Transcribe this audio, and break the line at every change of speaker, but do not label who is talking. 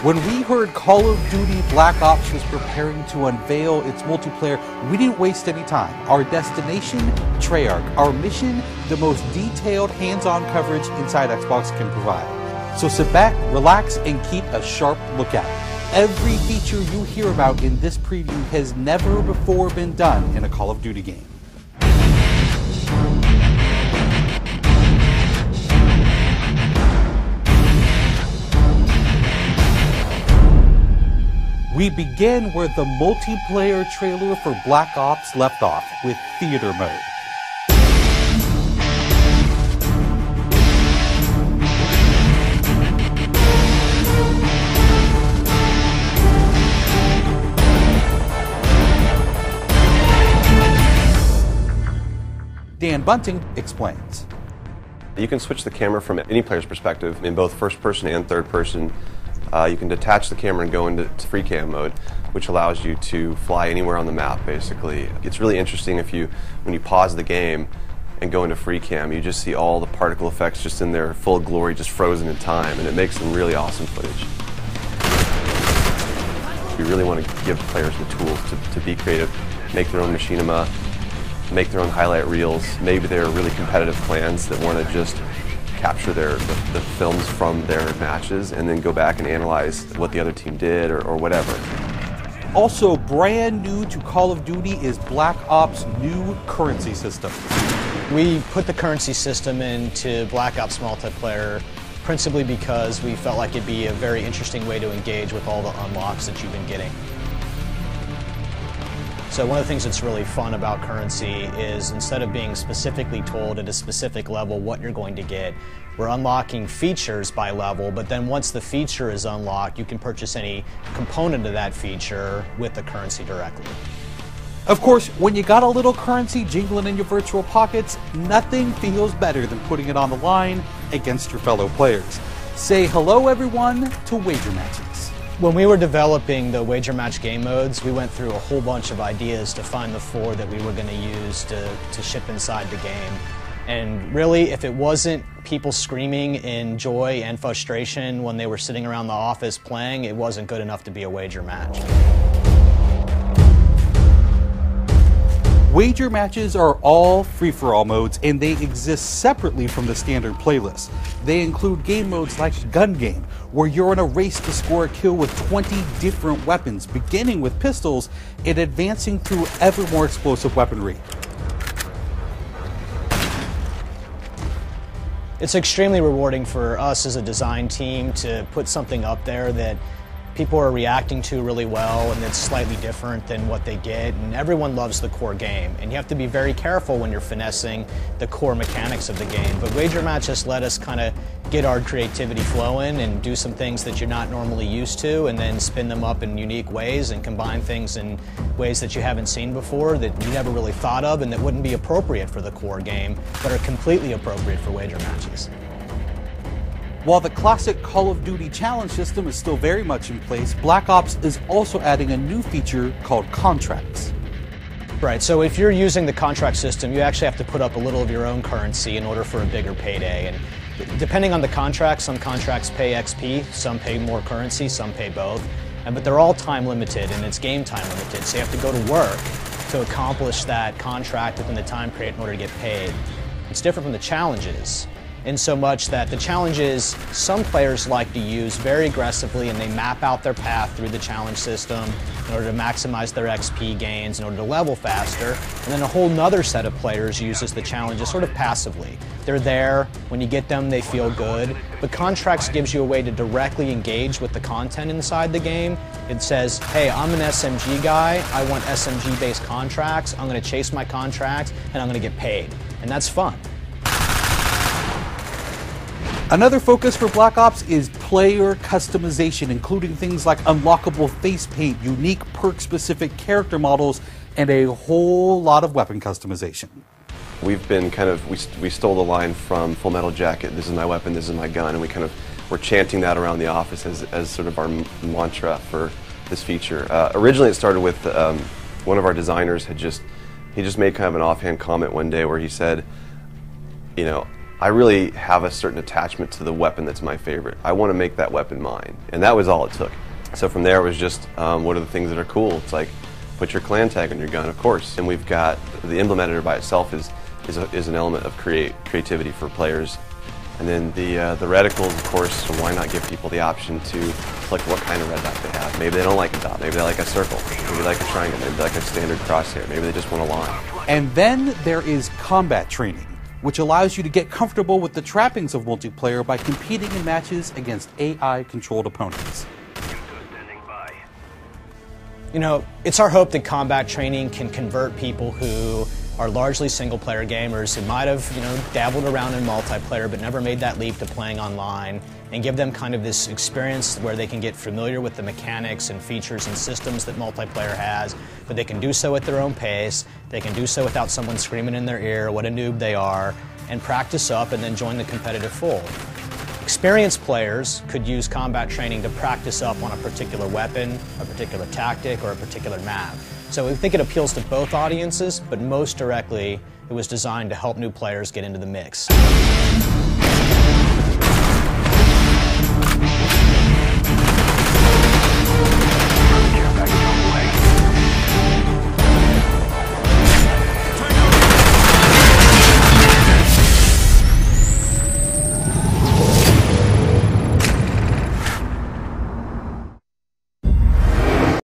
When we heard Call of Duty Black Ops was preparing to unveil its multiplayer, we didn't waste any time. Our destination, Treyarch. Our mission, the most detailed hands-on coverage inside Xbox can provide. So sit back, relax, and keep a sharp lookout. Every feature you hear about in this preview has never before been done in a Call of Duty game. We begin where the multiplayer trailer for Black Ops left off, with theater mode. Dan Bunting explains.
You can switch the camera from any player's perspective in both first person and third person. You can detach the camera and go into free cam mode, which allows you to fly anywhere on the map, basically. It's really interesting when you pause the game and go into free cam, you just see all the particle effects just in their full glory, just frozen in time, and it makes some really awesome footage. We really want to give players the tools to be creative, make their own machinima, make their own highlight reels. Maybe they're really competitive clans that want to just capture the films from their matches and then go back and analyze what the other team did or whatever.
Also brand new to Call of Duty is Black Ops' new currency system.
We put the currency system into Black Ops multiplayer principally because we felt like it'd be a very interesting way to engage with all the unlocks that you've been getting. So one of the things that's really fun about currency is instead of being specifically told at a specific level what you're going to get, we're unlocking features by level, but then once the feature is unlocked, you can purchase any component of that feature with the currency directly.
Of course, when you got a little currency jingling in your virtual pockets, nothing feels better than putting it on the line against your fellow players. Say hello, everyone, to Wager Matches.
When we were developing the Wager Match game modes, we went through a whole bunch of ideas to find the 4 that we were going to use to ship inside the game. And really, if it wasn't people screaming in joy and frustration when they were sitting around the office playing, it wasn't good enough to be a Wager Match.
Wager Matches are all free-for-all modes, and they exist separately from the standard playlist. They include game modes like Gun Game, where you're in a race to score a kill with 20 different weapons, beginning with pistols and advancing through ever more explosive weaponry.
It's extremely rewarding for us as a design team to put something up there that people are reacting to really well and it's slightly different than what they get, and everyone loves the core game, and you have to be very careful when you're finessing the core mechanics of the game. But Wager Match just let us kind of get our creativity flowing and do some things that you're not normally used to, and then spin them up in unique ways and combine things in ways that you haven't seen before that you never really thought of and that wouldn't be appropriate for the core game but are completely appropriate for Wager Matches.
While the classic Call of Duty challenge system is still very much in place, Black Ops is also adding a new feature called contracts.
Right, so if you're using the contract system, you actually have to put up a little of your own currency in order for a bigger payday. And depending on the contract, some contracts pay XP, some pay more currency, some pay both. But they're all time limited and it's game time limited, so you have to go to work to accomplish that contract within the time period in order to get paid. It's different from the challenges, in so much that the challenges some players like to use very aggressively, and they map out their path through the challenge system in order to maximize their XP gains, in order to level faster. And then a whole nother set of players uses the challenges sort of passively. They're there, when you get them they feel good, but contracts gives you a way to directly engage with the content inside the game. It says, hey, I'm an SMG guy, I want SMG based contracts, I'm going to chase my contracts and I'm going to get paid. And that's fun.
Another focus for Black Ops is player customization, including things like unlockable face paint, unique perk-specific character models, and a whole lot of weapon customization.
We've been we stole the line from Full Metal Jacket, this is my weapon, this is my gun, and we're chanting that around the office as sort of our mantra for this feature. Originally it started with one of our designers he just made kind of an offhand comment one day where he said, you know, I really have a certain attachment to the weapon that's my favorite. I want to make that weapon mine, and that was all it took. So from there it was just, what are the things that are cool? It's like, put your clan tag on your gun, of course. And we've got, the emblem editor by itself is an element of creativity for players. And then the reticles, of course, so why not give people the option to select what kind of red dot they have. Maybe they don't like a dot, maybe they like a circle, maybe they like a triangle, maybe they like a standard crosshair, maybe they just want a line.
And then there is combat training, which allows you to get comfortable with the trappings of multiplayer by competing in matches against AI-controlled opponents.
You know, it's our hope that combat training can convert people who are largely single-player gamers who might have, dabbled around in multiplayer but never made that leap to playing online, and give them kind of this experience where they can get familiar with the mechanics and features and systems that multiplayer has, but they can do so at their own pace, they can do so without someone screaming in their ear what a noob they are, and practice up and then join the competitive fold. Experienced players could use combat training to practice up on a particular weapon, a particular tactic, or a particular map. So we think it appeals to both audiences, but most directly, it was designed to help new players get into the mix.